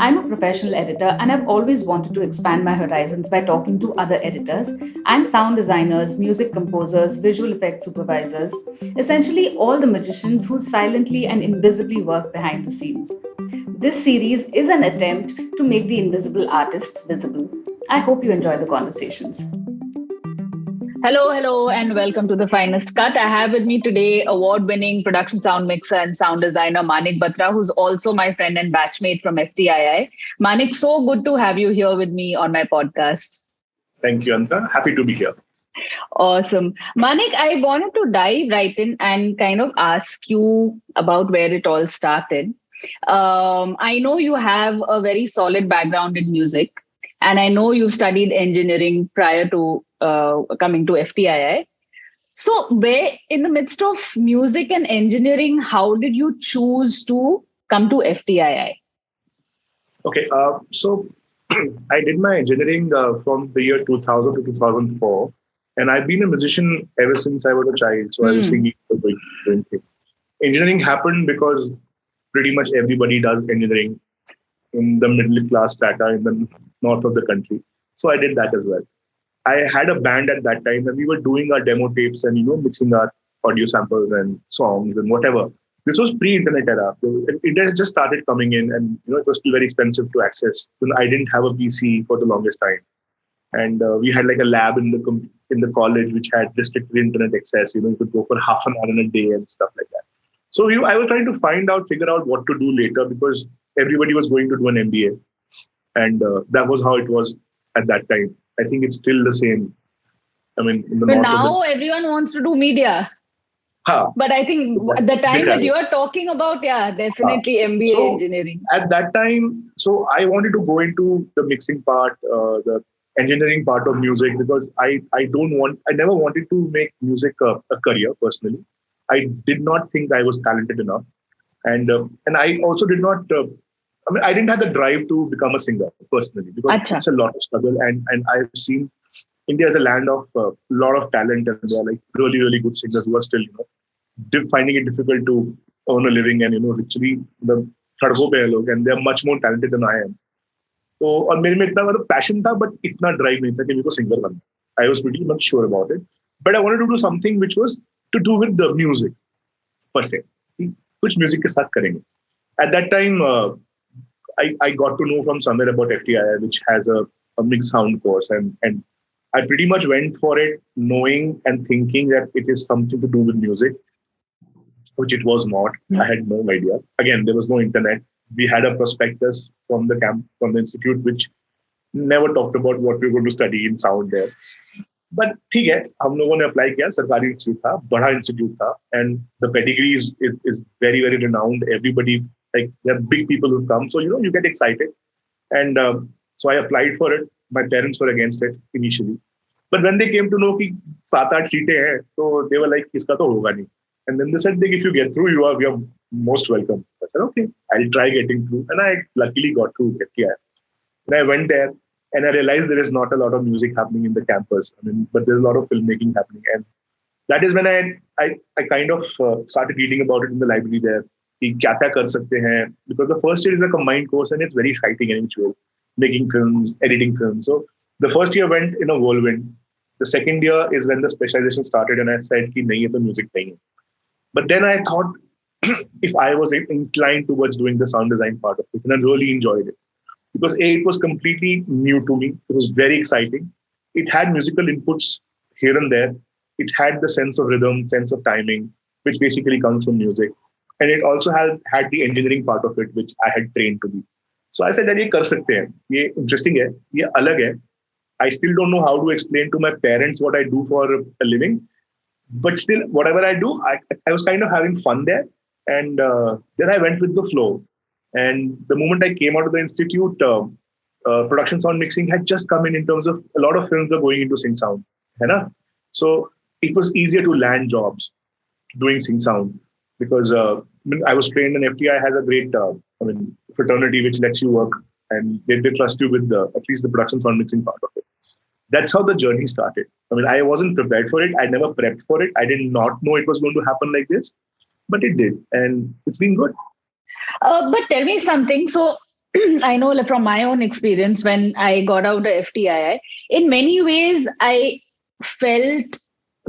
I'm a professional editor and I've always wanted to expand my horizons by talking to other editors and sound designers, music composers, visual effects supervisors, essentially all the magicians who silently and invisibly work behind the scenes. This series is an attempt to make the invisible artists visible. I hope you enjoy the conversations. Hello, and welcome to the Finest Cut. I have with me today award-winning production sound mixer and sound designer Manik Batra, who's also my friend and batchmate from FTII. Manik, so good to have you here with me on my podcast. Thank you, Anta. Happy to be here. Awesome. Manik, I wanted to dive right in and kind of ask you about where it all started. I know you have a very solid background in music, and I know you studied engineering prior to coming to FTII. So, where in the midst of music and engineering, how did you choose to come to FTII? Okay, so I did my engineering from the year 2000 to 2004, and I've been a musician ever since I was a child. So I was singing, doing things. Engineering happened because pretty much everybody does engineering in the middle class strata in the north of the country. So I did that as well. I had a band at that time, and we were doing our demo tapes and mixing our audio samples and songs and whatever. This was pre-internet era. So internet just started coming in, and it was still very expensive to access. So I didn't have a PC for the longest time, and we had like a lab in the college which had restricted internet access. You could go for half an hour in a day and stuff like that. So I was trying to figure out what to do later because everybody was going to do an MBA, and that was how it was at that time. I think it's still the same. I mean, in the but now everyone wants to do media. But I think the time that you are talking about, definitely MBA engineering. At that time, so I wanted to go into the mixing part, the engineering part of music because I never wanted to make music a career personally. I did not think I was talented enough, and I also did not. I didn't have the drive to become a singer personally because it's a lot of struggle, and I've seen India is a land of a lot of talent, and there are like really, really good singers who are still, finding it difficult to earn a living, and literally the सड़कों पे है लोग, and they're much more talented than I am. So और मेरे में इतना मतलब passion था, but इतना drive नहीं था कि मेरे को singer बनना. I was pretty much sure about it, but I wanted to do something which was to do with the music per se. कुछ music के साथ करेंगे. At that time, I got to know from somewhere about FTII, which has a mixed sound course, and I pretty much went for it knowing and thinking that it is something to do with music, which it was not. I had no idea. Again, there was no internet. We had a prospectus from the institute, which never talked about what we were going to study in sound there. But ठीक है, हम लोगों ने apply किया, सरकारी institute था, बड़ा institute था, and the pedigree is very, very renowned. Everybody, like, there are big people who come, so you get excited, and so I applied for it. My parents were against it initially, but when they came to know कि 7-8 सीटें हैं, so they were like, इसका तो होगा नहीं. And then they said, if you get through, you are most welcome. I said, okay, I'll try getting through, and I luckily got through. And I went there, and I realized there is not a lot of music happening in the campus. But there's a lot of filmmaking happening, and that is when I kind of started reading about it in the library there. कि क्या क्या कर सकते हैं, because the first year is a combined course and it's very exciting in each way, making films, editing films. So the first year went in a whirlwind. The second year is when the specialization started, and I said कि नहीं, ये तो music नहीं है. But then I thought if I was inclined towards doing the sound design part of it, and I really enjoyed it because it was completely new to me. It was very exciting. It had musical inputs here and there. It had the sense of rhythm, sense of timing, which basically comes from music. And it also had the engineering part of it, which I had trained to be. So I said that ये कर सकते हैं, ये interesting है, ये अलग है. I still don't know how to explain to my parents what I do for a living, but still, whatever I do, I was kind of having fun there. And then I went with the flow. And the moment I came out of the institute, production sound mixing had just come in terms of a lot of films were going into sync sound. So it was easier to land jobs doing sync sound because I was trained, and FTI has a great fraternity which lets you work, and they trust you with at least the production sound mixing part of it. That's how the journey started. I wasn't prepared for it. I never prepped for it. I did not know it was going to happen like this, but it did, and it's been good. But tell me something. So I know, like, from my own experience when I got out of FTII, in many ways, I felt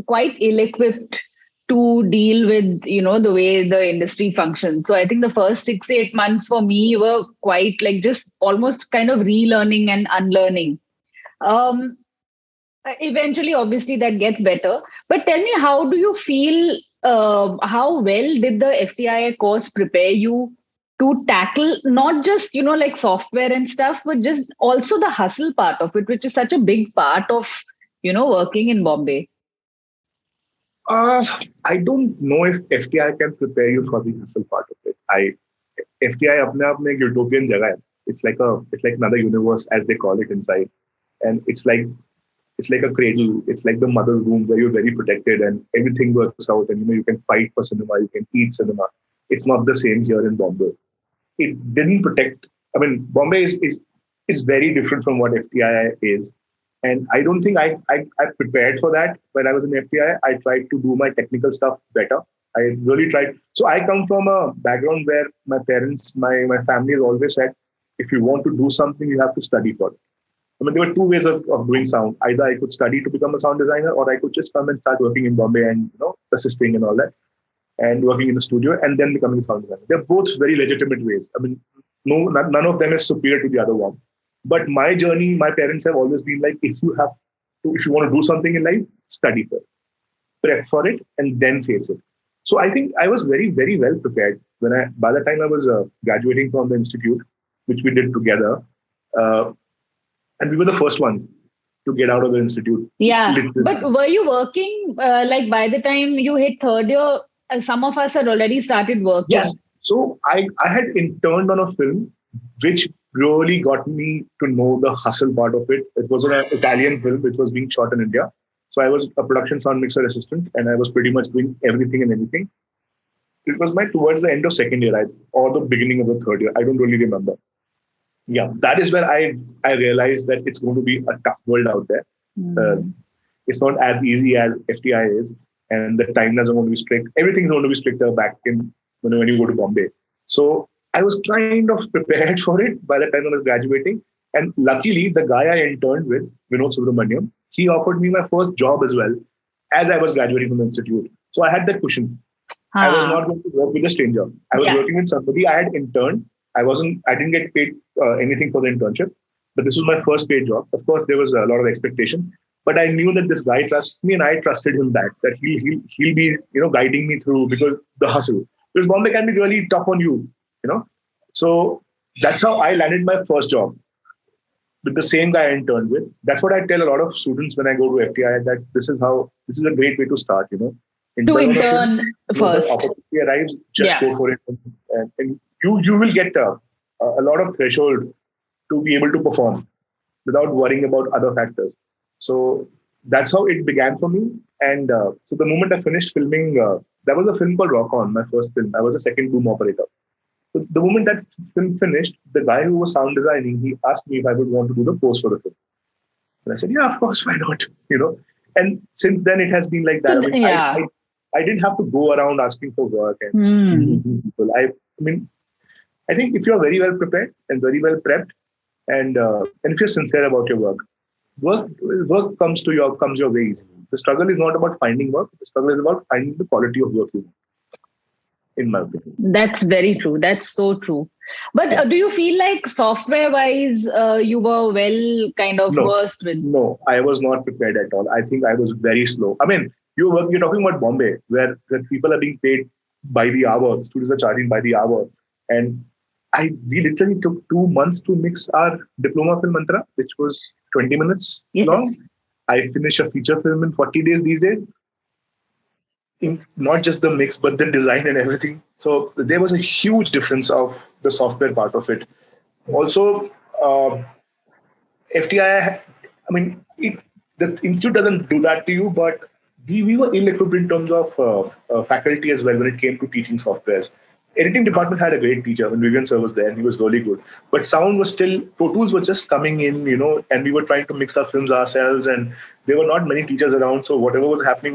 quite ill-equipped to deal with, the way the industry functions. So I think the first 6 8 months for me were quite like just almost kind of relearning and unlearning. Um, Eventually, obviously, that gets better. But tell me, how do you feel? How well did the FTII course prepare you to tackle not just like software and stuff, but just also the hustle part of it, which is such a big part of working in Bombay. Uh, I don't know if FTI can prepare you for the hustle part of it. FTI अपने आप में एक utopian जगह है. It's like another universe as they call it inside, and it's like a cradle. It's like the mother's womb where you're very protected and everything works out, and you can fight for cinema, you can eat cinema. It's not the same here in Bombay. It didn't protect. I mean, Bombay is very different from what FTI is. And I don't think I prepared for that when I was in FTI. I tried to do my technical stuff better. I really tried. So I come from a background where my parents, my family has always said, if you want to do something, you have to study for it. I mean, there were two ways of doing sound. Either I could study to become a sound designer, or I could just come and start working in Bombay and assisting and all that, and working in the studio, and then becoming a sound designer. They're both very legitimate ways. I mean, no, none of them is superior to the other one. But my journey, my parents have always been like, if you want to do something in life, study first, prep for it, and then face it. So I think I was very, very well prepared by the time I was graduating from the institute, which we did together, uh, and we were the first ones to get out of the institute. Yeah, Literally. but were you working like by the time you hit third year? Some of us had already started Yes. working. So I had interned on a film which really got me to know the hustle part of it. It was an Italian film which was being shot in India. So I was a production sound mixer assistant and I was pretty much doing everything and anything. It was my towards the end of second year or the beginning of the third year. I don't really remember. Yeah, that is where I realized that it's going to be a tough world out there. Uh, Mm. it's not as easy as FTI is, and the timelines are going to be strict. Everything's going to be stricter back in when you go to Bombay. So I was kind of prepared for it by the time I was graduating. And luckily, the guy I interned with, Vinod Subramaniam, he offered me my first job as well as I was graduating from the institute. So I had that cushion. I was Ah, not going to work with a stranger. I was yeah. working with somebody I had interned. I didn't get paid anything for the internship, but this was my first paid job. Of course, there was a lot of expectation, but I knew that this guy trusts me, and I trusted him back that he'll be guiding me through because the hustle. Because Bombay can be really tough on you know. So that's how I landed my first job with the same guy I interned with. That's what I tell a lot of students when I go to FTI that this is a great way to start. To Intern on a film. intern When the first. opportunity arrives, just Yeah. go for it, and you will get a lot of threshold to be able to perform without worrying about other factors. So that's how it began for me. And so the moment I finished filming, there was a film called Rock On, my first film. I was a second boom operator. So the moment that film finished, the guy who was sound designing, he asked me if I would want to do the post for the film. And I said, yeah, of course, why not? And since then it has been like that. So I mean, yeah. I didn't have to go around asking for work and Hmm. meeting people. I mean, I think if you're very well prepared and very well prepped, and if you're sincere about your work work comes your way easily. The struggle is not about finding work. The struggle is about finding the quality of work you want, in my opinion. That's very true. That's so true. But Yeah. do you feel like software wise, you were well kind of No, versed with? no, I was not prepared at all. I think I was very slow. I mean, you're talking about Bombay, where people are being paid by the hour. Students are charging by the hour, and we literally took 2 months to mix our diploma film Antara, which was 20 minutes Yes. long. I finish a feature film in 40 days these days. Not just the mix, but the design and everything. So there was a huge difference of the software part of it. Also, FTI, I mean, the institute doesn't do that to you, but we were ill-equipped in terms of faculty as well when it came to teaching softwares. Editing department had a great teacher when Vivian Sir was there, and he was really good. But sound was still, Pro Tools were just coming in, and we were trying to mix our films ourselves, and there were not many teachers around. So whatever was happening,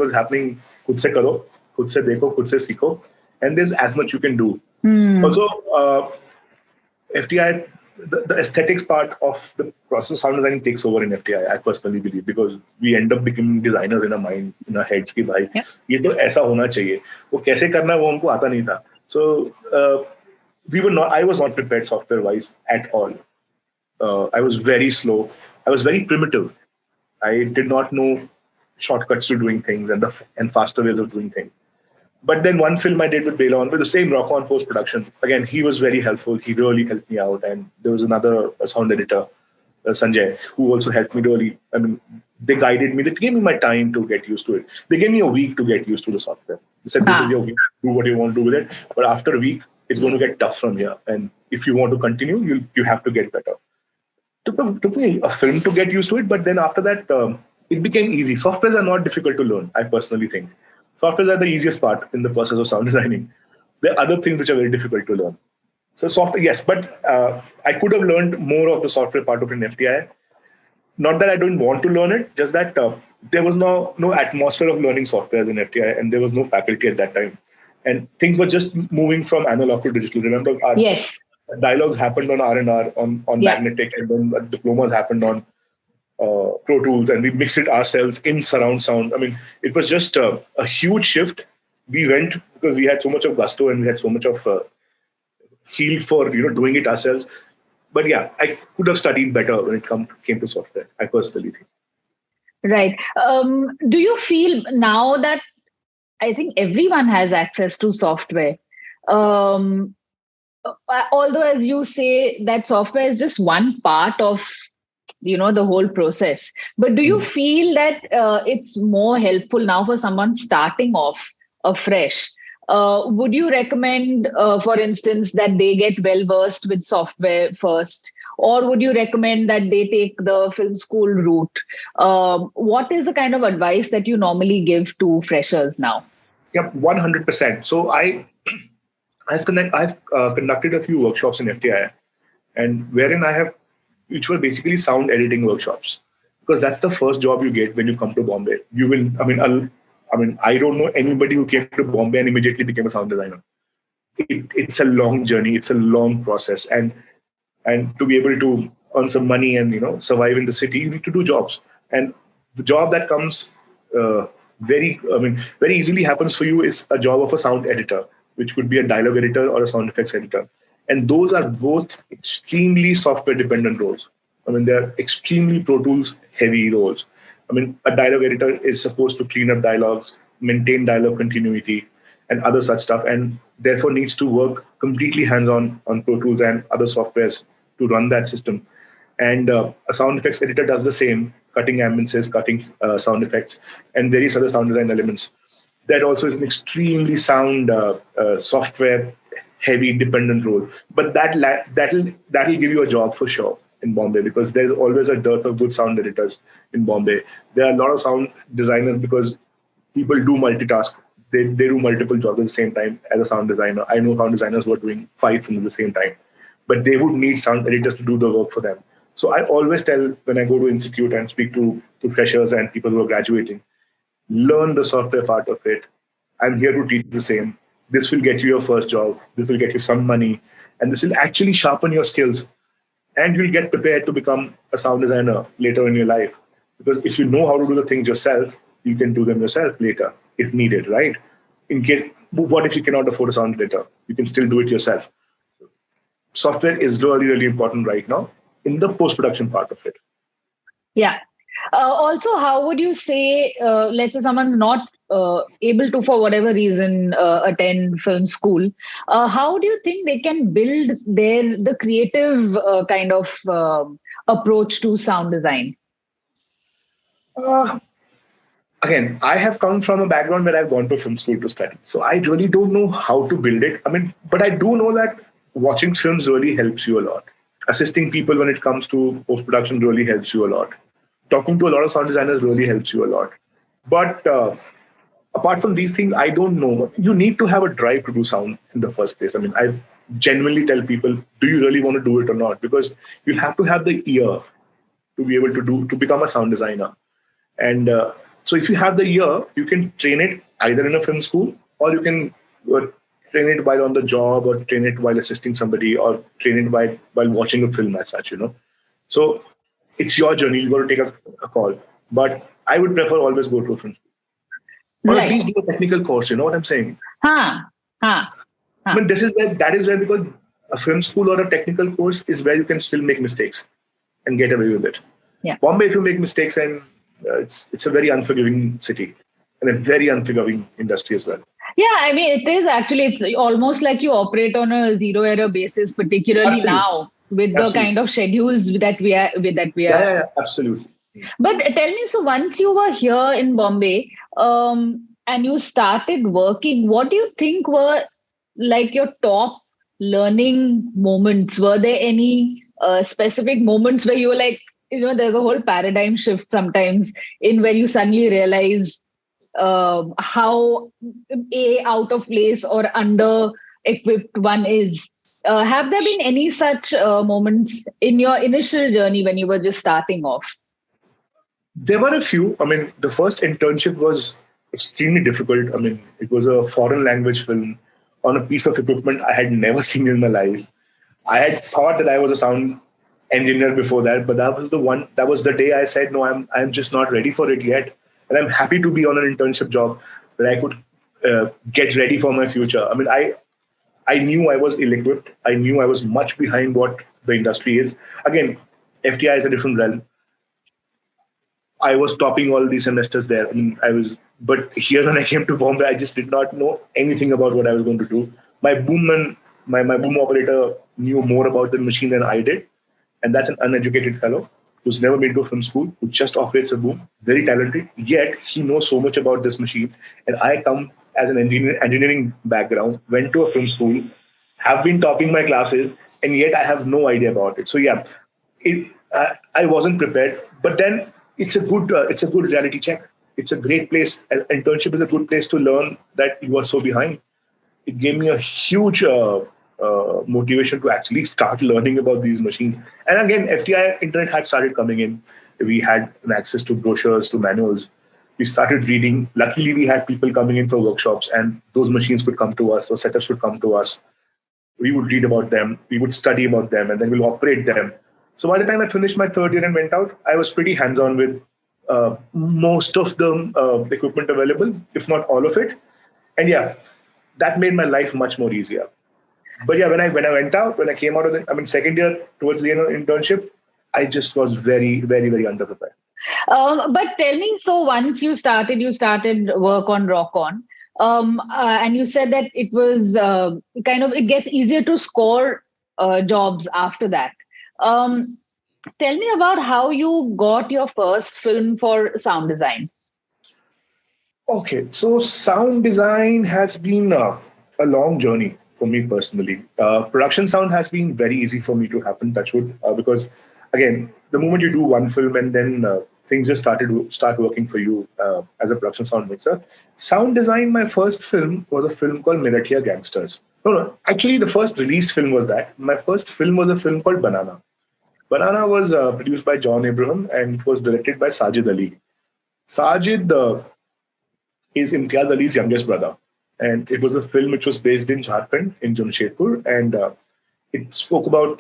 khud se karo, khud se dekho, khud se sikho, and there's as much you can do. Hmm. Also, FTI the aesthetics part of the process of sound designing takes over in FTI. I personally believe, because we end up becoming designers in our mind, in our heads कि भाई Yeah. ये तो ऐसा होना चाहिए, वो कैसे करना है वो हमको आता नहीं था. So we were not. I was not prepared software wise at all. I was very slow. I was very primitive. I did not know shortcuts to doing things and faster ways of doing things. But then one film I did with Bailon, with the same rock on post production. Again, he was very helpful. He really helped me out. And there was another sound editor, Sanjay, who also helped me really. I mean, they guided me. They gave me my time to get used to it. They gave me a week to get used to the software. They said, "This is Ah. your week. Do what you want to do with it." But after a week, it's going to get tough from here. And if you want to continue, you have to get better. Took me a film to get used to it, but then after that, it became easy. Softwares are not difficult to learn, I personally think. Softwares are the easiest part in the process of sound designing. There are other things which are very difficult to learn. So software, yes, but I could have learned more of the software part of an FTI. Not that I don't want to learn it, just that there was no atmosphere of learning software in FTI, and there was no faculty at that time. And things were just moving from analog to digital. Remember, our Yes. dialogues happened on R&R, on Yeah. Magnetic, and then diplomas happened on Pro Tools, and we mixed it ourselves in surround sound. I mean, it was just a huge shift. We went because we had so much of gusto and we had so much of feel for doing it ourselves. But yeah, I could have studied better when it came to software. I personally think. Right. Do you feel now that I think everyone has access to software? Um, Although, as you say, that software is just one part of the whole process. But do you feel that it's more helpful now for someone starting off afresh? Would you recommend, for instance, that they get well versed with software first, or would you recommend that they take the film school route? What is the kind of advice that you normally give to freshers now? Yeah, 100%. So I've conducted a few workshops in FTI, and wherein which were basically sound editing workshops, because that's the first job you get when you come to Bombay. You will, I don't know anybody who came to Bombay and immediately became a sound designer. It's a long journey. It's a long process, and to be able to earn some money and survive in the city, you need to do jobs. And the job that comes very easily happens for you is a job of a sound editor, which could be a dialogue editor or a sound effects editor. And those are both extremely software dependent roles. I mean, they're extremely Pro Tools heavy roles. I mean, a dialogue editor is supposed to clean up dialogues, maintain dialogue continuity, and other such stuff, and therefore needs to work completely hands-on on Pro Tools and other softwares to run that system. And a sound effects editor does the same, cutting ambiences, cutting sound effects, and various other sound design elements. That also is an extremely sound software heavy dependent role. But that'll give you a job for sure in Bombay, because there's always a dearth of good sound editors in Bombay. There are a lot of sound designers because people do multitask. They do multiple jobs at the same time as a sound designer. I know sound designers who are doing 5 things at the same time, but they would need sound editors to do the work for them. So I always tell, when I go to institute and speak to freshers and people who are graduating, learn the software part of it. I'm here to teach the same. This will get you your first job. This will get you some money, and this will actually sharpen your skills. And you'll get prepared to become a sound designer later in your life. Because if you know how to do the things yourself, you can do them yourself later if needed, right? In case, what if you cannot afford a sound editor? You can still do it yourself. Software is really, really important right now in the post-production part of it. Yeah. Also, how would you say, let's say someone's not able to, for whatever reason, attend film school, how do you think they can build the creative kind of approach to sound design? Again, I have come from a background where I've gone to film school to study. So I really don't know how to build it. I mean, but I do know that watching films really helps you a lot. Assisting people when it comes to post-production really helps you a lot. Talking to a lot of sound designers really helps you a lot. But apart from these things, I don't know. You need to have a drive to do sound in the first place. I mean, I genuinely tell people, do you really want to do it or not? Because you have to have the ear to be able to become a sound designer. And so if you have the ear, you can train it either in a film school, or you can train it while on the job, or train it while assisting somebody, or train it while watching a film as such. So it's your journey. You got to take a call. But I would prefer always go to a film school, or at Right. least do a technical course. You know what I'm saying? Huh. Huh. I Huh. mean, that is where, because a film school or a technical course is where you can still make mistakes and get away with it. Yeah. Bombay, if you make mistakes, and it's a very unforgiving city and a very unforgiving industry as well. Yeah, I mean, it is actually, it's almost like you operate on a zero error basis, particularly Absolutely, now with the absolutely. kind of schedules that we are. Yeah, absolutely. But tell me, so once you were here in Bombay, and you started working, what do you think were like your top learning moments? Were there any specific moments where you were like, there's a whole paradigm shift sometimes in where you suddenly realize how out of place or under equipped one is. Have there been any such moments in your initial journey when you were just starting off? There were a few. I mean, the first internship was extremely difficult. I mean, it was a foreign language film on a piece of equipment I had never seen in my life. I had thought that I was a sound engineer before that, but that was the day I said, no, I'm just not ready for it yet. And I'm happy to be on an internship job where I could get ready for my future. I mean, I knew I was ill-equipped. I knew I was much behind what the industry is. Again, FTI is a different realm. I was topping all these semesters there. I mean, but here when I came to Bombay, I just did not know anything about what I was going to do. My boomman, my boom operator knew more about the machine than I did. And that's an uneducated fellow who's never been to a film school, who just operates a boom, very talented. Yet he knows so much about this machine. And I come as an engineering background, went to a film school, have been topping my classes, and yet I have no idea about it. So yeah, I wasn't prepared. But then it's a good reality check. It's a great place. An internship is a good place to learn that you are so behind. It gave me a huge motivation to actually start learning about these machines. And again, FTI internet had started coming in. We had an access to brochures, to manuals. We started reading. Luckily, we had people coming in for workshops, and those machines could come to us, those setups would come to us. We would read about them, we would study about them, and then we'll operate them. So by the time I finished my third year and went out, I was pretty hands-on with most of the equipment available, if not all of it. And yeah, that made my life much more easier. But yeah, when I went out, when I came out of the, I mean, second year towards the end of internship, I just was very, very, very underprepared. But tell me, so once you started work on Rock On, and you said that it was it gets easier to score jobs after that. Um, Tell me about how you got your first film for sound design. Okay, so sound design has been a long journey for me personally. Production sound has been very easy for me to happen, touch wood, because again, the moment you do one film and then things just start working for you as a production sound mixer. Sound design, my first film was a film called Miratia Gangsters. No, actually, the first release film was that. My first film was a film called Banana. Banana was produced by John Abraham and it was directed by Sajid Ali. Sajid is Imtiaz Ali's youngest brother. And it was a film which was based in Jharkhand, in Jamshedpur. And it spoke about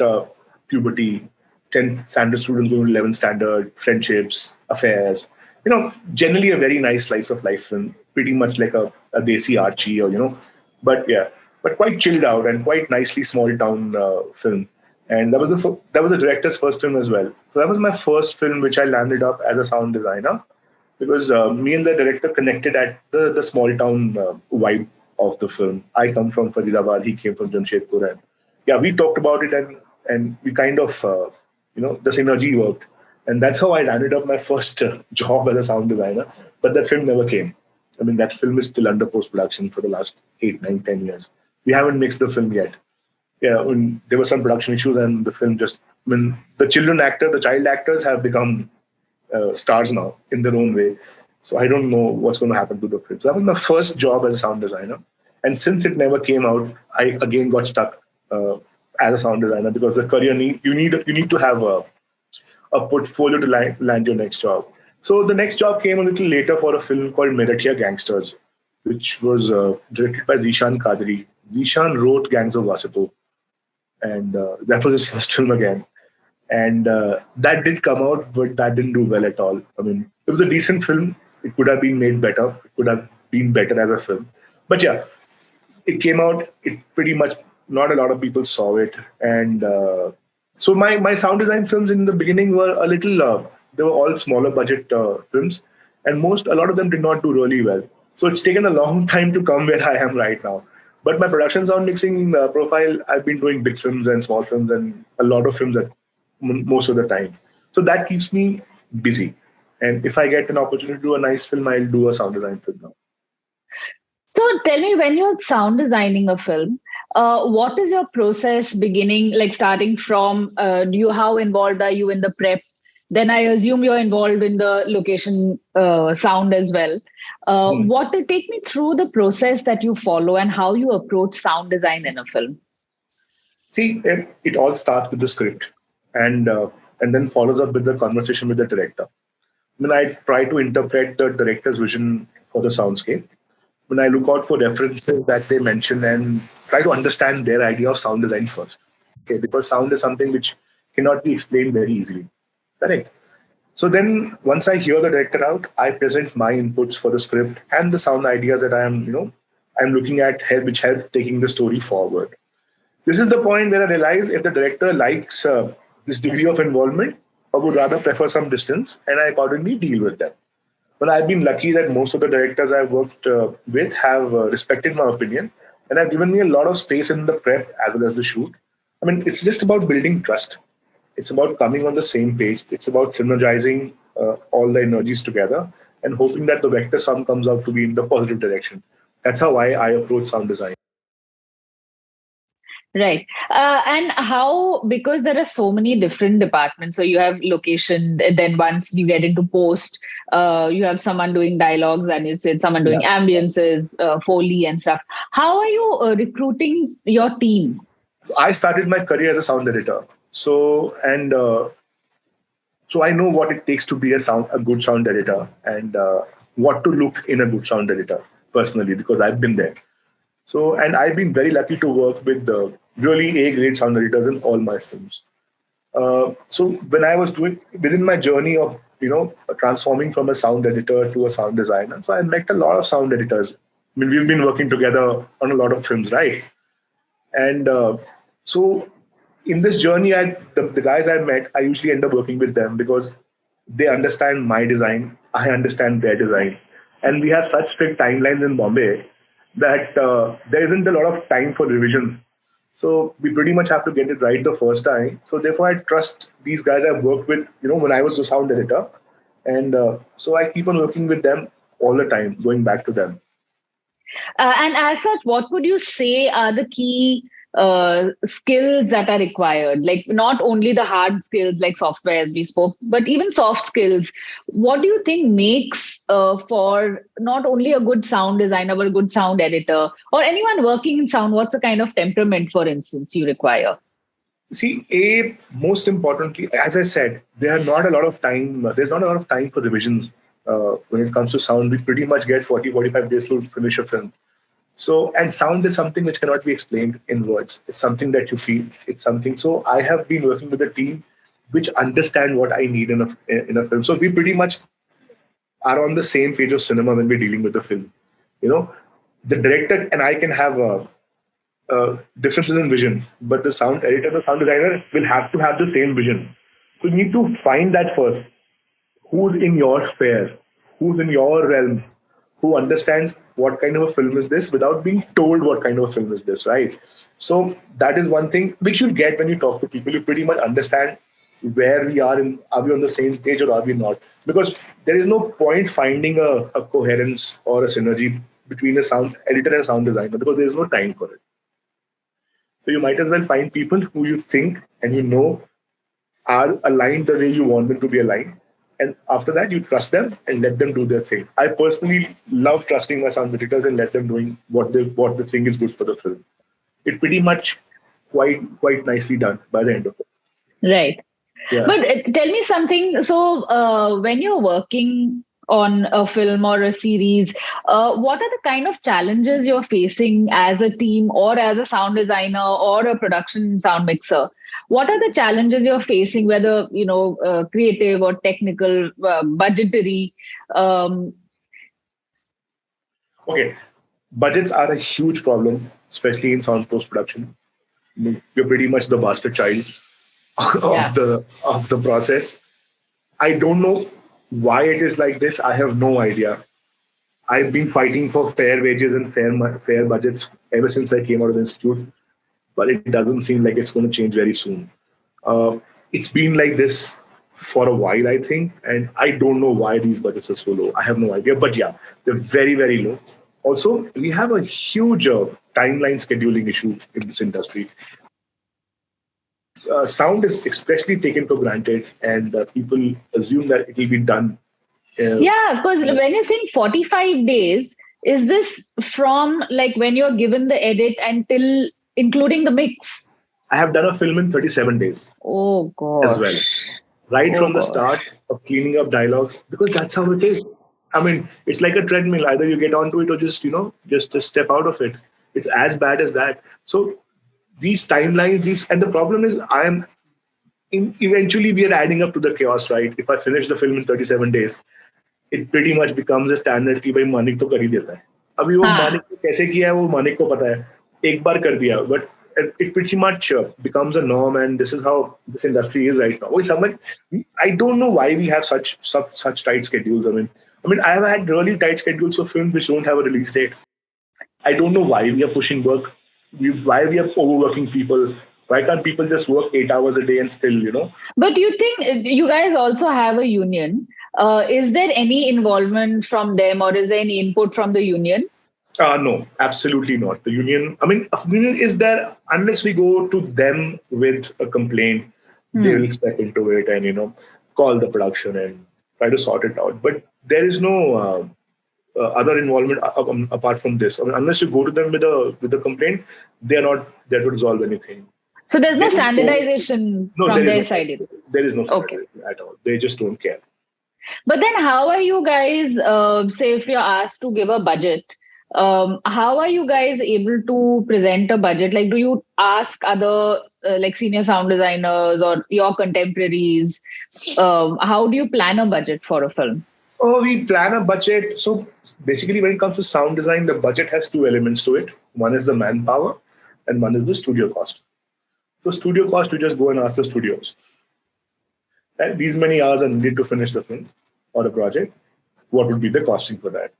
puberty, 10th standard students going to 11th standard, friendships, affairs. Generally a very nice slice of life film, pretty much like a Desi Archie but yeah, but quite chilled out and quite nicely small town film. And that was the director's first film as well. So that was my first film which I landed up as a sound designer because me and the director connected at the small town vibe of the film. I come from Faridabad, he came from Jamshedpur, and yeah, we talked about it and we kind of the synergy worked, and that's how I landed up my first job as a sound designer. But that film never came. I mean, that film is still under post production for the last 8, 9, 10 years. We haven't mixed the film yet. Yeah, when there were some production issues, and the film just when the child actors have become stars now in their own way. So I don't know what's going to happen to the film. So that was my first job as a sound designer, and since it never came out, I again got stuck as a sound designer because the career you need to have a portfolio to land your next job. So the next job came a little later for a film called Merathia Gangsters, which was directed by Zishan Kadri. Vishan wrote Gangs of Wasseypur, and that was his first film again. And that did come out, but that didn't do well at all. I mean, it was a decent film. It could have been made better. It could have been better as a film. But yeah, it came out. It pretty much not a lot of people saw it, and so my sound design films in the beginning were a little. They were all smaller budget films, and a lot of them did not do really well. So it's taken a long time to come where I am right now. But my production sound mixing profile, I've been doing big films and small films and a lot of films at most of the time. So that keeps me busy. And if I get an opportunity to do a nice film, I'll do a sound design film now. So tell me, when you're sound designing a film, what is your process beginning, like starting from, how involved are you in the prep? Then I assume you're involved in the location sound as well. Hmm. Take me through the process that you follow and how you approach sound design in a film. See, it all starts with the script, and and then follows up with the conversation with the director. When I try to interpret the director's vision for the soundscape, when I look out for references that they mention and try to understand their idea of sound design first. Okay, because sound is something which cannot be explained very easily. Correct. So then once I hear the director out, I present my inputs for the script and the sound ideas that I'm looking at which help taking the story forward. This is the point where I realize if the director likes this degree of involvement or would rather prefer some distance, and I accordingly deal with them. But I've been lucky that most of the directors I've worked with have respected my opinion and have given me a lot of space in the prep as well as the shoot. I mean, it's just about building trust. It's about coming on the same page. It's about synergizing all the energies together and hoping that the vector sum comes out to be in the positive direction. That's how I approach sound design. Right. And how, because there are so many different departments, so you have location, then once you get into post, you have someone doing dialogues, and you said someone doing Yeah. ambiences, Foley and stuff. How are you recruiting your team? So I started my career as a sound editor. So I know what it takes to be a good sound editor, and what to look in a good sound editor personally, because I've been there. So, and I've been very lucky to work with really A grade sound editors in all my films. So when I was doing within my journey of transforming from a sound editor to a sound designer, so I met a lot of sound editors. I mean, we've been working together on a lot of films, right? And so in this journey, the guys I met, I usually end up working with them because they understand my design, I understand their design, and we have such strict timelines in Bombay that there isn't a lot of time for revisions. So we pretty much have to get it right the first time. So therefore, I trust these guys I've worked with, when I was the sound editor, and so I keep on working with them all the time, going back to them. And as such, what would you say are the key skills that are required? Like not only the hard skills like software as we spoke, but even soft skills. What do you think makes for not only a good sound designer, but a good sound editor or anyone working in sound? What's the kind of temperament, for instance, you require? See, most importantly, as I said, there are not a lot of time. There's not a lot of time for revisions when it comes to sound. We pretty much get 40-45 days to finish a film. So, and sound is something which cannot be explained in words. It's something that you feel. It's something. So, I have been working with a team which understand what I need in a film. So, we pretty much are on the same page of cinema when we're dealing with the film. You know, the director and I can have differences in vision, but the sound editor, the sound designer will have to have the same vision. So, you need to find that first. Who's in your sphere, who's in your realm, who understands what kind of a film is this without being told what kind of a film is this, right? So that is one thing which you get when you talk to people. You pretty much understand where we are in, are we on the same page or are we not? Because there is no point finding a coherence or a synergy between a sound editor and a sound designer because there is no time for it. So you might as well find people who you think and are aligned the way you want them to be aligned. And after that, you trust them and let them do their thing. I personally love trusting my sound editors and let them doing what the thing is good for the film. It's pretty much quite nicely done by the end of it. Right. Yeah. But tell me something. So, when you're working on a film or a series, what are the kind of challenges you're facing as a team or as a sound designer or a production sound mixer? What are the challenges you're facing, whether creative or technical, budgetary? Um, Okay, budgets are a huge problem, especially in sound post production. You're pretty much the bastard child yeah. of the process. I don't know why it is like this. I have no idea. I've been fighting for fair wages and fair budgets ever since I came out of the institute, but it doesn't seem like it's going to change very soon. Uh, it's been like this for a while, I think, and I don't know why these budgets are so low. I have no idea, but yeah, they're very, very low. Also, we have a huge timeline scheduling issue in this industry. Sound is especially taken for granted, and people assume that it will be done. Uh, Yeah, because when you're saying 45 days, is this from like when you're given the edit until including the mix? I have done a film in 37 days Oh as well, gosh. right Oh from the gosh. start of cleaning up dialogues, because that's how it is. I mean, it's like a treadmill. Either you get onto it or just step out of it. It's as bad as that. So these timelines, and the problem is, eventually we are adding up to the chaos, right? If I finish the film in 37 days, it pretty much becomes a standard कि भाई मानिक तो कर ही देता है. अभी वो Huh. Manik ने कैसे किया है वो मानिक को पता है. एक बार कर दिया, but it pretty much becomes a norm, and this is how this industry is right now. वही समझ, I don't know why we have such tight schedules. I mean, I have had really tight schedules for films which don't have a release date. I don't know why we are pushing work. Why we are overworking people. Why can't people just work 8 hours a day and still? But you think you guys also have a union? Is there any involvement from them or is there any input from the union? No, absolutely not. The union, a union is there unless we go to them with a complaint. They Hmm. will step into it and call the production and try to sort it out. But there is no other involvement apart from this. Unless you go to them with a complaint, they are not there to resolve anything. So there's They no don't care. standardization No, from there is their no side. there is no Okay. standardization at all. They just don't care. But then how are you guys, say if you're asked to give a budget, how are you guys able to present a budget? Like, do you ask other like senior sound designers or your contemporaries? How do you plan a budget for a film? Oh, we plan a budget. So basically, when it comes to sound design, the budget has two elements to it. One is the manpower, and one is the studio cost. So studio cost, you just go and ask the studios. And these many hours are needed to finish the film or a project. What would be the costing for that?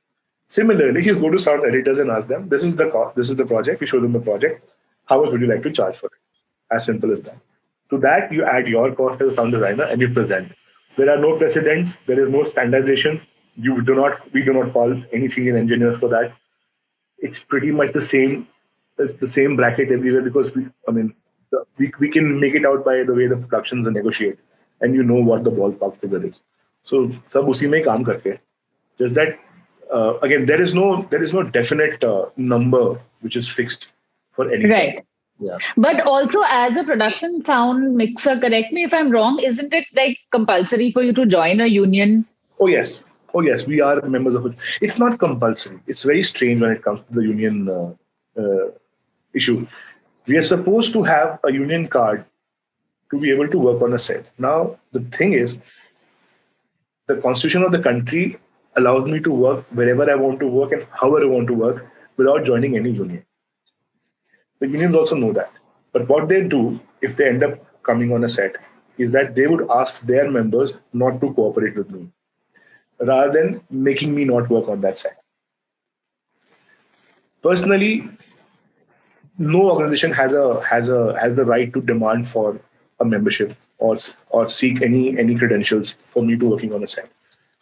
Similarly, you go to sound editors and ask them, this is the cost, this is the project. You show them the project. How much would you like to charge for it? As simple as that. To that, you add your cost as a sound designer and you present. There are no precedents. There is no standardization. We do not call any senior engineers for that. It's pretty much the same. It's the same bracket everywhere because we can make it out by the way the productions are negotiate, and you know what the ballpark figure is. So सब उसी में ही काम करते हैं. Just that again, there is no definite number which is fixed for any cost. Right. Yeah. But also as a production sound mixer, correct me if I'm wrong, isn't it like compulsory for you to join a union? Oh yes. Oh yes. We are members of it. It's not compulsory. It's very strange when it comes to the union issue. We are supposed to have a union card to be able to work on a set. Now the thing is, the constitution of the country allows me to work wherever I want to work and however I want to work without joining any union. The unions also know that. But what they do if they end up coming on a set is that they would ask their members not to cooperate with me rather than making me not work on that set. Personally, no organization has the right to demand for a membership or seek any credentials for me to working on a set.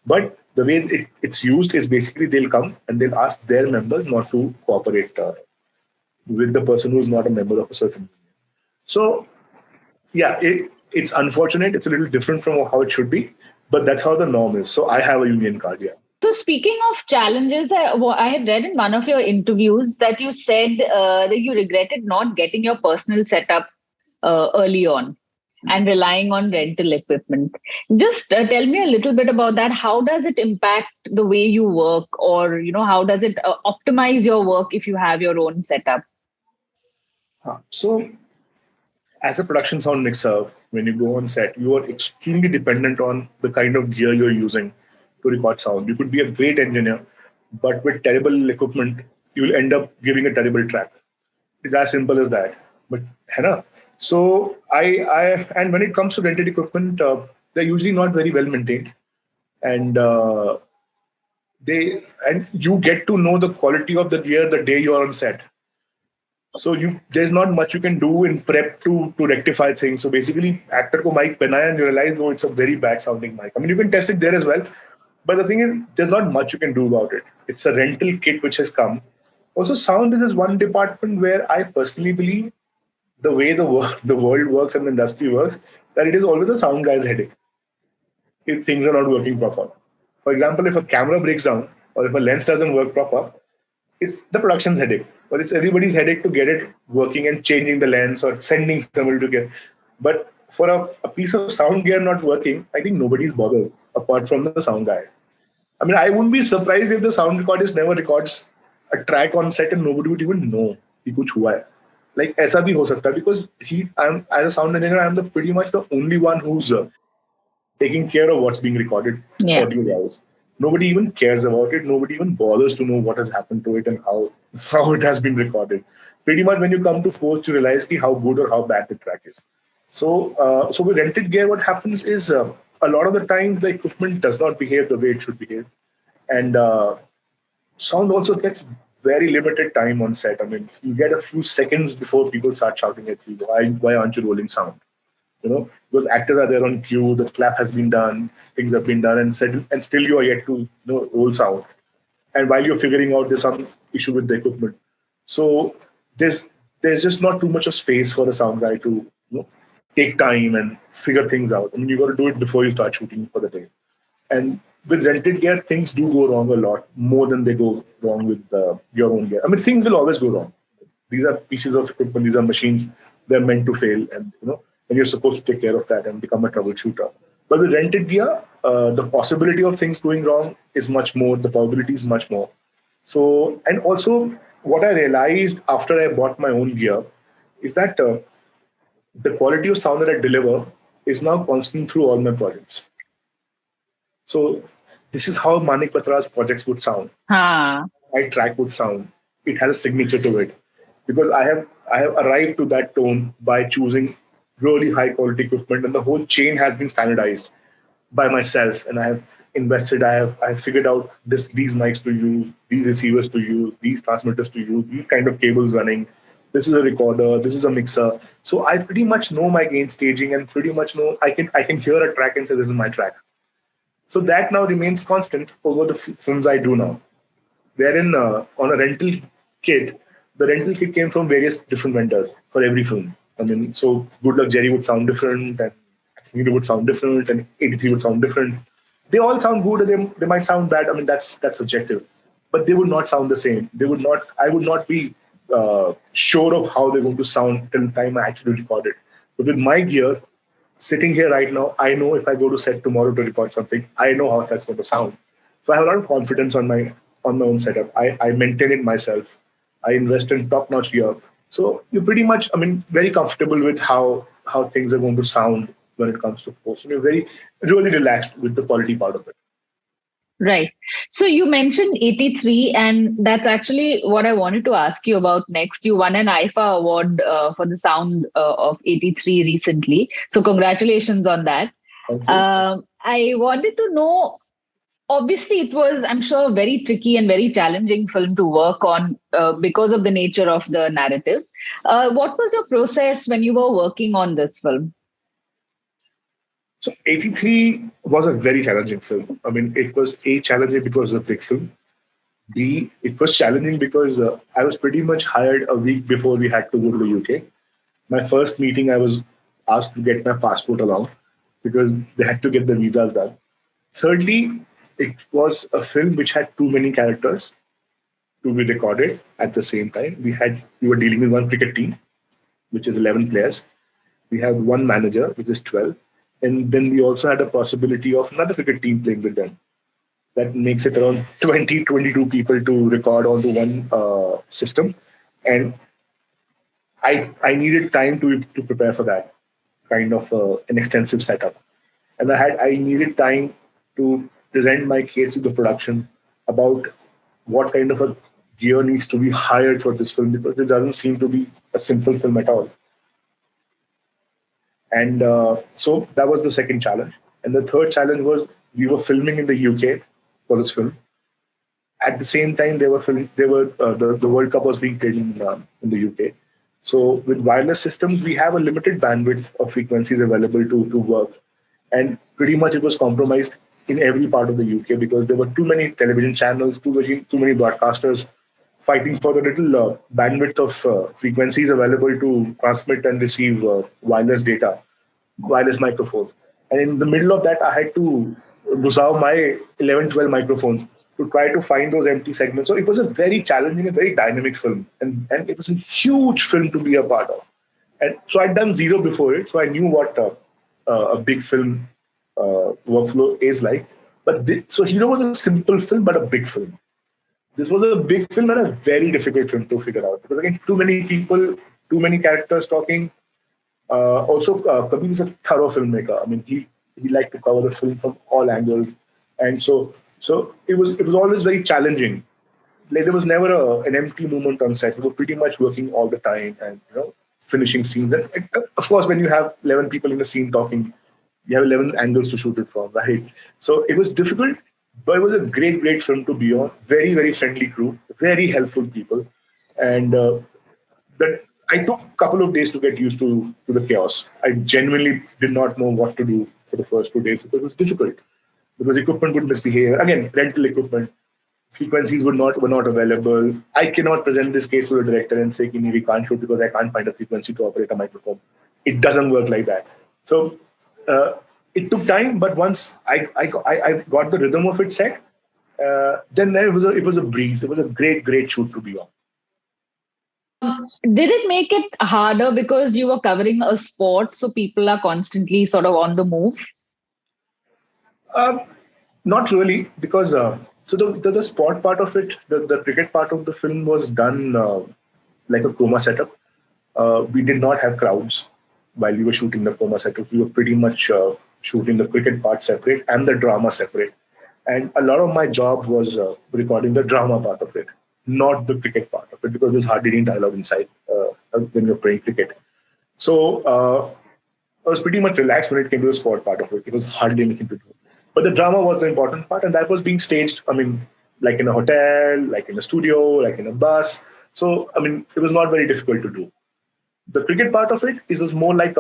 But the way it's used is basically they'll come and they'll ask their members not to cooperate with the person who's not a member of a certain union. So yeah, it's unfortunate. It's a little different from how it should be, but that's how the norm is. So I have a union card. Yeah. So speaking of challenges, I had read in one of your interviews that you said that you regretted not getting your personal setup early on. and relying on rental equipment. Just tell me a little bit about that. How does it impact the way you work, or how does it optimize your work if you have your own setup? So, as a production sound mixer, when you go on set, you are extremely dependent on the kind of gear you're using to record sound. You could be a great engineer, but with terrible equipment, you'll end up giving a terrible track. It's as simple as that. But Hannah, so and when it comes to rented equipment, they're usually not very well maintained, and they and you get to know the quality of the gear the day you are on set. So there's not much you can do in prep to rectify things. So basically, actor ko mic penaya and you realize, oh, it's a very bad sounding mic. I mean, you can test it there as well, but the thing is, there's not much you can do about it. It's a rental kit which has come. Also, sound is one department where I personally believe the way the world works and the industry works, that it is always a sound guy's headache if things are not working proper. For example, if a camera breaks down or if a lens doesn't work proper, it's the production's headache, but it's everybody's headache to get it working and changing the lens or sending somebody to get. But for a piece of sound gear not working, I think nobody's bothered apart from the sound guy. I mean, I wouldn't be surprised if the sound recordist never records a track on set and nobody would even know कि कुछ हुआ है. Like ऐसा भी हो सकता है because I'm as a sound engineer, I'm the pretty much the only one who's taking care of what's being recorded Yeah. audio wise. Nobody even cares about it. Nobody even bothers to know what has happened to it and how it has been recorded. Pretty much when you come to post, you realize how good or how bad the track is. So with rented gear, what happens is a lot of the times the equipment does not behave the way it should behave, and sound also gets very limited time on set. I mean, you get a few seconds before people start shouting at you, why aren't you rolling sound? Because actors are there on cue, the clap has been done, things have been done, and still you are yet to roll sound. And while you're figuring out there's some issue with the equipment, so there's just not too much of space for the sound guy to take time and figure things out. I mean, you got to do it before you start shooting for the day. And with rented gear, things do go wrong a lot more than they go wrong with your own gear. I mean, things will always go wrong. These are pieces of equipment, these are machines, they're meant to fail. And you're supposed to take care of that and become a troubleshooter. But with rented gear, the possibility of things going wrong is much more, the probability is much more. So, and also what I realized after I bought my own gear is that the quality of sound that I deliver is now constant through all my projects. So this is how Manik Batra's projects would sound. Huh. My track would sound. It has a signature to it because I have arrived to that tone by choosing really high quality equipment, and the whole chain has been standardized by myself. And I have invested. I have figured out these mics to use, these receivers to use, these transmitters to use, these kind of cables running. This is a recorder. This is a mixer. So I pretty much know my gain staging and pretty much know I can hear a track and say this is my track. So that now remains constant over the films I do now. Wherein on a rental kit, the rental kit came from various different vendors for every film. I mean, so Good Luck Jerry would sound different, and Hero would sound different, and 83 would sound different. They all sound good, and they might sound bad. I mean, that's subjective, but they would not sound the same. They would not. I would not be sure of how they're going to sound till the time I actually record it. But with my gear, sitting here right now, I know if I go to set tomorrow to record something, I know how that's going to sound. So I have a lot of confidence on my own setup. I maintain it myself. I invest in top-notch gear. So you're pretty much, I mean, very comfortable with how things are going to sound when it comes to post. And you're very really relaxed with the quality part of it. Right. So you mentioned 83, and that's actually what I wanted to ask you about next. You won an IFA award for the sound of 83 recently. So congratulations on that. Thank you. I wanted to know, obviously, it was, I'm sure, a very tricky and very challenging film to work on because of the nature of the narrative. What was your process when you were working on this film? So 83 was a very challenging film. I mean, it was A, challenging because it was a big film. B, it was challenging because I was pretty much hired a week before we had to go to the UK. My first meeting, I was asked to get my passport along because they had to get the visas done. Thirdly, it was a film which had too many characters to be recorded at the same time. We were dealing with one cricket team, which is 11 players. We had one manager, which is 12. And then we also had a possibility of another cricket team playing with them. That makes it around 20, 22 people to record onto one system. And I needed time to prepare for that kind of an extensive setup. And I needed time to present my case to the production about what kind of a gear needs to be hired for this film, because it doesn't seem to be a simple film at all. And so that was the second challenge. And the third challenge was we were filming in the UK for this film. At the same time, the World Cup was being played in the UK. So with wireless systems, we have a limited bandwidth of frequencies available to work, and pretty much it was compromised in every part of the UK because there were too many television channels, too many broadcasters fighting for the little bandwidth of frequencies available to transmit and receive wireless data, wireless microphones. And in the middle of that, I had to buzz out my 11, 12 microphones to try to find those empty segments. So it was a very challenging and very dynamic film. And it was a huge film to be a part of. And so I'd done zero before it. So I knew what a big film workflow is like. So Hero was a simple film, but a big film. This was a big film and a very difficult film to figure out because again, too many people, too many characters talking. Kabir is a thorough filmmaker. I mean, he liked to cover the film from all angles, and so it was always very challenging. Like there was never an empty moment on set. We were pretty much working all the time, and finishing scenes. And of course, when you have 11 people in a scene talking, you have 11 angles to shoot it from, right? So it was difficult, but it was a great film to be on. Very, very friendly crew, very helpful people. And that I took a couple of days to get used to the chaos. I genuinely did not know what to do for the first 2 days because it was difficult. Because equipment would misbehave. Again, rental equipment, frequencies were not available. I cannot present this case to the director and say, we can't shoot because I can't find a frequency to operate a microphone. It doesn't work like that. So it took time, but once I got the rhythm of it set, then it was a breeze. It was a great shoot to be on. Did it make it harder because you were covering a sport, so people are constantly sort of on the move? Um, Not really, because so the sport part of it, the cricket part of the film was done like a chroma setup. We did not have crowds while we were shooting the chroma setup. We were pretty much shooting the cricket part separate and the drama separate. And a lot of my job was recording the drama part of it, not the cricket part of it, because there's hardly any dialogue inside when you're playing cricket. So I was pretty much relaxed when it came to the sport part of it. It was hardly anything to do. But the drama was the important part, and that was being staged. I mean, like in a hotel, like in a studio, like in a bus. So I mean, it was not very difficult to do. The cricket part of it was more like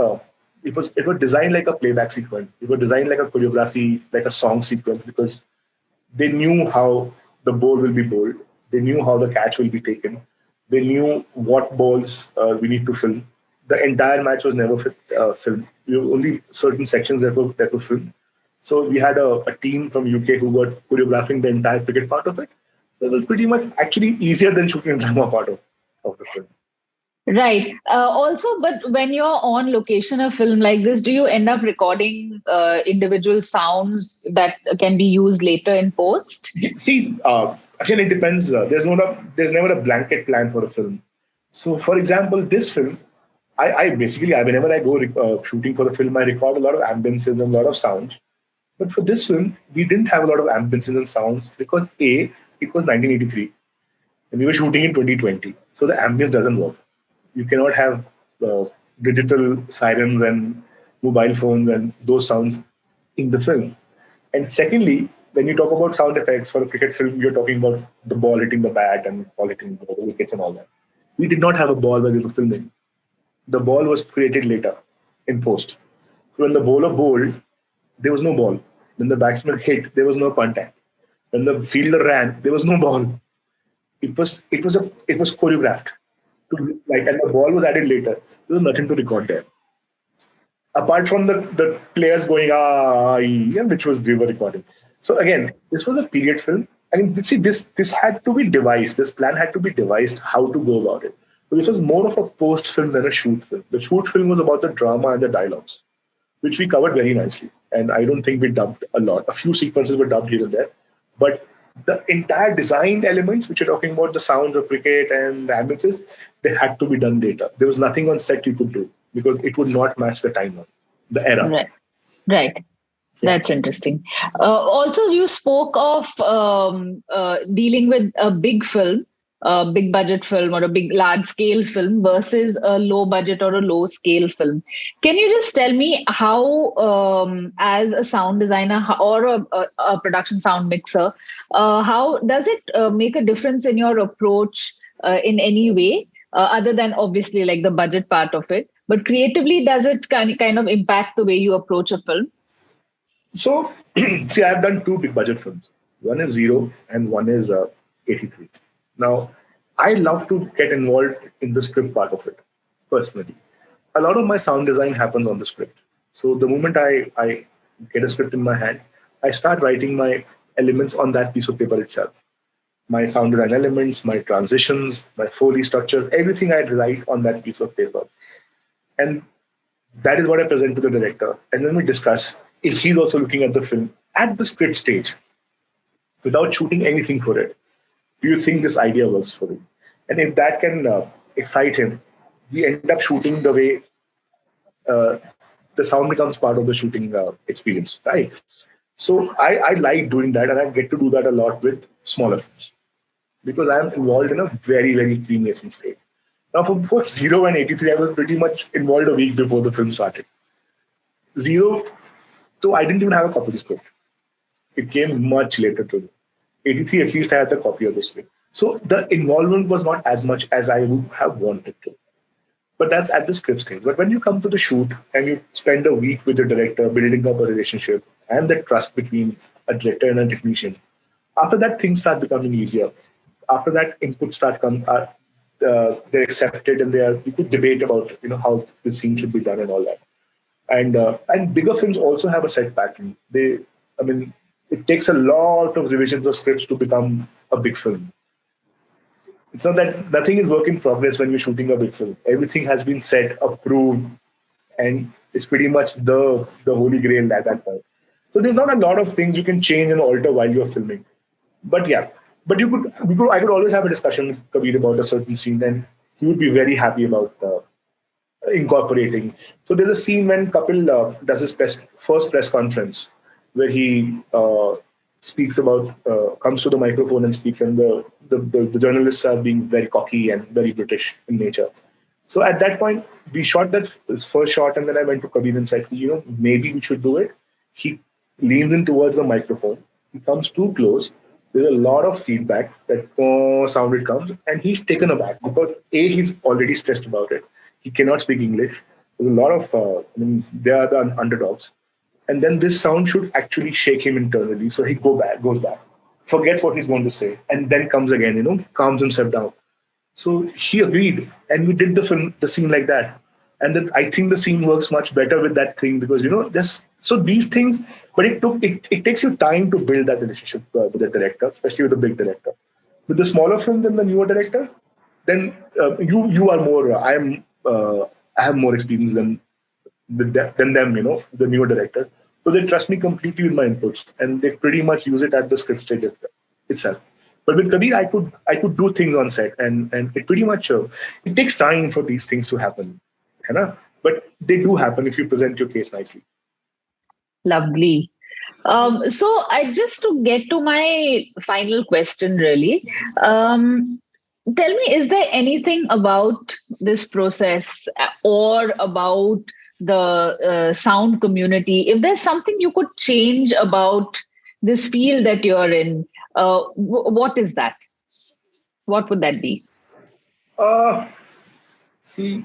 it was designed like a playback sequence. It was designed like a choreography, like a song sequence, because they knew how the ball will be bowled. They knew how the catch will be taken. They knew what balls we need to film. The entire match was never filmed. Only certain sections that were filmed. So we had a team from UK who were choreographing the entire cricket part of it. So it was pretty much actually easier than shooting a drama part of the film. Right. Also, but when you're on location a film like this, do you end up recording individual sounds that can be used later in post? See, again, it depends. There's never a blanket plan for a film. So, for example, this film, I basically, whenever I go shooting for the film, I record a lot of ambiences and a lot of sounds. But for this film, we didn't have a lot of ambiences and sounds because it was 1983 and we were shooting in 2020. So the ambience doesn't work. You cannot have digital sirens and mobile phones and those sounds in the film. And secondly, when you talk about sound effects for a cricket film, you're talking about the ball hitting the bat and ball hitting the wickets and all that. We did not have a ball when we were filming. The ball was created later in post. So when the bowler bowled, there was no ball. When the batsman hit, there was no contact. When the fielder ran, there was no ball. It was choreographed. And the ball was added later. There was nothing to record there. Apart from the players going yeah, which was we were recording. So again, this was a period film. I mean, see, this had to be devised. This plan had to be devised how to go about it. So this was more of a post film than a shoot film. The shoot film was about the drama and the dialogues, which we covered very nicely. And I don't think we dubbed a lot. A few sequences were dubbed here and there. But the entire design elements, which you're talking about, the sounds of cricket and the ambiences, they had to be done later. There was nothing on set you could do because it would not match the timeline, the era. Right. Right. Yeah. That's interesting. Also, you spoke of dealing with a big film, a big budget film, or a big large scale film versus a low budget or a low scale film. Can you just tell me how, as a sound designer or a production sound mixer, how does it make a difference in your approach in any way, other than obviously like the budget part of it? But creatively, does it kind of impact the way you approach a film? So, see, I've done two big budget films. One is Zero and one is 83. Now, I love to get involved in the script part of it, personally. A lot of my sound design happens on the script. So the moment I get a script in my hand, I start writing my elements on that piece of paper itself. My sound design elements, my transitions, my Foley structures, everything I write on that piece of paper. And that is what I present to the director. And then we discuss if he's also looking at the film at the script stage without shooting anything for it. Do you think this idea works for him? And if that can excite him, we end up shooting the way uh, the sound becomes part of the shooting experience, right? So I like doing that, and I get to do that a lot with smaller films because I'm involved in a very, very pre-nascent stage. Now, for both Zero and 83, I was pretty much involved a week before the film started. Zero, so I didn't even have a copy of the script. It came much later to me. 83, at least I had the copy of the script. So the involvement was not as much as I would have wanted to. But that's at the script stage. But when you come to the shoot and you spend a week with the director, building up a relationship and the trust between a director and a technician, after that, things start becoming easier. After that, inputs start coming. They're accepted, and we could debate about how the scene should be done and all that. And bigger films also have a set pattern. I mean, it takes a lot of revisions of scripts to become a big film. It's not that nothing is work in progress when you're shooting a big film. Everything has been set, approved, and it's pretty much the holy grail at that point. So there's not a lot of things you can change and alter while you're filming. But yeah, but I could always have a discussion with Kabir about a certain scene, and he would be very happy about incorporating. So there's a scene when Kapil does his first press conference where he speaks about, comes to the microphone and speaks, and the journalists are being very cocky and very British in nature. So at that point, we shot that first shot, and then I went to Kabir and said, maybe we should do it. He leans in towards the microphone. He comes too close. There's a lot of feedback that sound it comes, and he's taken aback because he's already stressed about it. He cannot speak English. There's a lot of, they are the underdogs. And then this sound should actually shake him internally. So he goes back, forgets what he's going to say, and then comes again, calms himself down. So he agreed, and we did the scene like that. And then I think the scene works much better with that thing because these things. But it takes you time to build that relationship with the director, especially with the big director. With the smaller films and the newer directors, then you are more. I have more experience than them. The newer directors. So they trust me completely with my inputs, and they pretty much use it at the script stage itself. But with Kabir, I could do things on set, and it pretty much it takes time for these things to happen, but they do happen if you present your case nicely. Lovely. So I just to get to my final question, really. Tell me, is there anything about this process or about the sound community? If there's something you could change about this field that you're in, what is that? What would that be? Uh, See,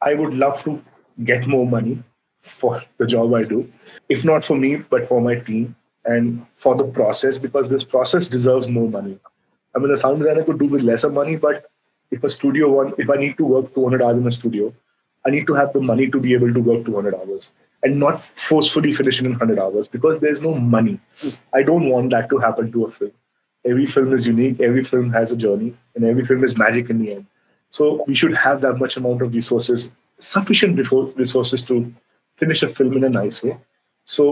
I would love to get more money for the job I do, if not for me, but for my team and for the process, because this process deserves more money. I mean, a sound designer could do with lesser money, but if I need to work 200 hours in a studio, I need to have the money to be able to work 200 hours and not forcefully finish it in 100 hours because there's no money. I don't want that to happen to a film. Every film is unique, every film has a journey, and every film is magic in the end. So we should have that much amount of resources, sufficient resources to finish a film in a nice way. So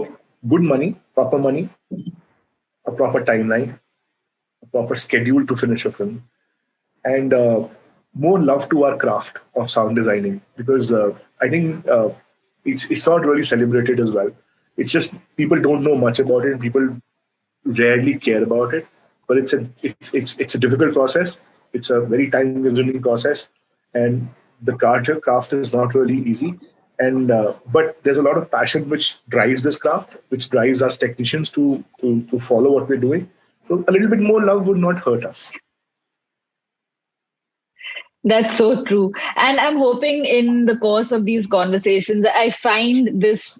good money, a proper timeline, a proper schedule to finish a film, and more love to our craft of sound designing, because I think it's not really celebrated as well. It's just people don't know much about it. People rarely care about it, but it's a difficult process. It's a very time consuming process, and the craft is not really easy. And but there's a lot of passion which drives this craft, which drives us technicians to follow what we're doing. So a little bit more love would not hurt us. That's so true. And I'm hoping in the course of these conversations, I find this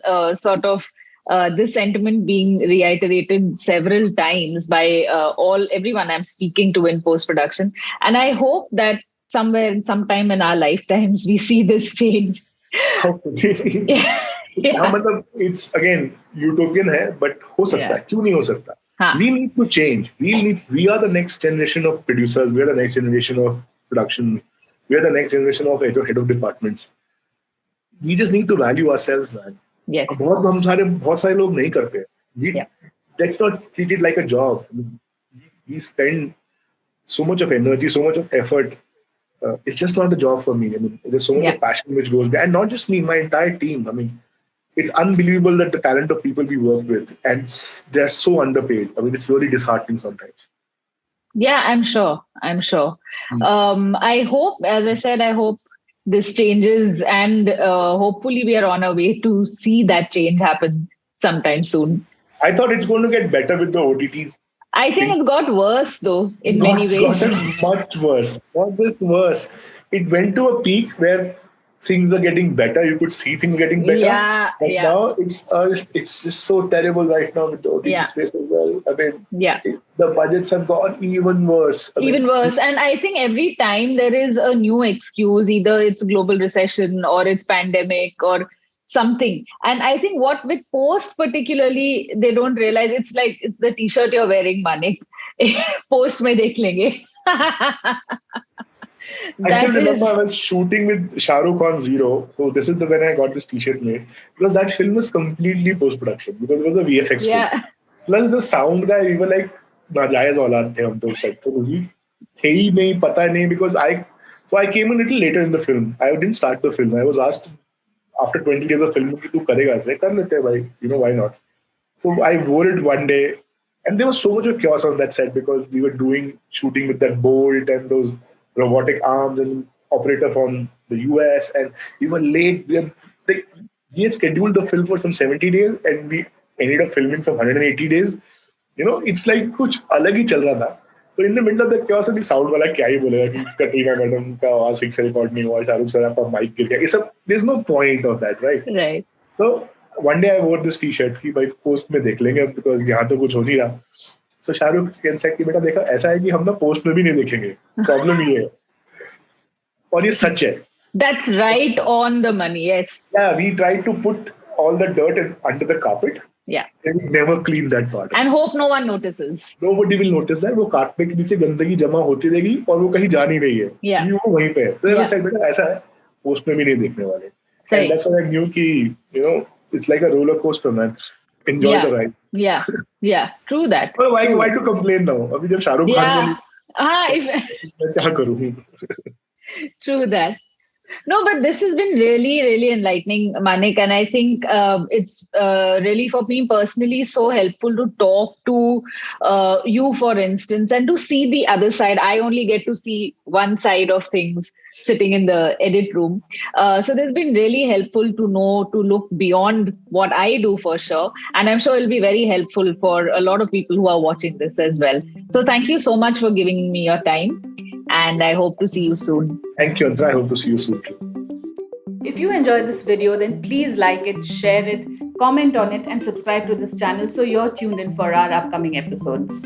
this sentiment being reiterated several times by everyone I'm speaking to in post production. And I hope that sometime in our lifetimes, we see this change. Hopefully. हाँ, Yeah. मतलब it's again utopian है, but हो सकता है, क्यों नहीं हो सकता? हाँ. We need to change. We are the next generation of producers. We are the next generation of production. We are the next generation of head of departments. We just need to value ourselves, man. Yes. बहुत सारे लोग नहीं करते. Yeah. Let's not treat it like a job. We spend so much of energy, so much of effort. It's just not a job for me. I mean, there's so much Yeah. of passion which goes there, and not just me, my entire team. I mean, it's unbelievable that the talent of people we work with, and they're so underpaid. I mean, it's really disheartening sometimes. Yeah, I'm sure. I'm sure. I hope, as I said, I hope this changes, and hopefully we are on our way to see that change happen sometime soon. I thought it's going to get better with the OTT. I think it's got worse though in many It's ways. gotten much worse. Not just worse. It went to a peak where things were getting better. You could see things getting better. Yeah, But yeah. now it's just so terrible right now with the OTT Yeah. space as well. I mean, Yeah. the budgets have gone even worse. I mean, Even worse. And I think every time there is a new excuse, either it's global recession or it's pandemic or something. And I think what with post particularly, they don't realize it's like it's the t-shirt you're wearing, Manik. Post mein dekh lenge. I still That is, remember I was shooting with Shah Rukh on Zero. So this is when I got this T-shirt made, because that film was completely post-production because it was a VFX film. yeah. Plus the sound guy, we were like नाजायज औलाद थे हम तो उस set, तो मुझे थे ही नहीं, पता नहीं, because I came a little later in the film. I didn't start the film. I was asked after 20 days of filming कि तू करेगा, मैं कर लेते हैं भाई, why not? So I wore it one day, and there was so much of chaos on that set because we were shooting with that bolt and those robotic arms and operator from the US, and we were late. We had scheduled the film for some 70 days, and we ended up filming some 180 days. It's like कुछ अलग ही चल रहा था. So in the middle of the chaos, अभी sound वाला क्या ही बोलेगा कि कटरीना मैडम का आवाज ठीक से रिकॉर्ड नहीं हुआ, शाहरुख सर का माइक गिर गया, ये सब. There's no point of that, right? Right. So one day I wore this T-shirt कि भाई पोस्ट में देख लेंगे अब, because यहाँ तो कुछ हो नहीं रहा. So शाहरुख कहता कि बेटा देखा, ऐसा है कि हम ना पोस्ट में भी नहीं देखेंगे, प्रॉब्लम ये है. और ये सच है. That's right on the money. Yes. Yeah, we tried to put all the dirt under the carpet. Yeah. And we never clean that part. And hope no one notices. Nobody will notice that. वो carpet के नीचे गंदगी जमा होती रहेगी और वो कहीं जा नहीं रही है. Yeah. वो वहीं पे है. तो I said, बेटा ऐसा है, पोस्ट में भी नहीं देखने वाले. And that's why I knew कि it's like a roller coaster, man. Enjoy the ride. Yeah. Yeah. True that. Well, why to complain now? अभी जब शाहरुख खान मैं क्या करूँ? True that. No, but this has been really, really enlightening, Manik. And I think it's really, for me personally, so helpful to talk to you, for instance, and to see the other side. I only get to see one side of things sitting in the edit room. So there's been really helpful to know, to look beyond what I do for sure. And I'm sure it'll be very helpful for a lot of people who are watching this as well. So thank you so much for giving me your time. And I hope to see you soon. Thank you, Antara. I hope to see you soon too. If you enjoyed this video, then please like it, share it, comment on it, and subscribe to this channel so you're tuned in for our upcoming episodes.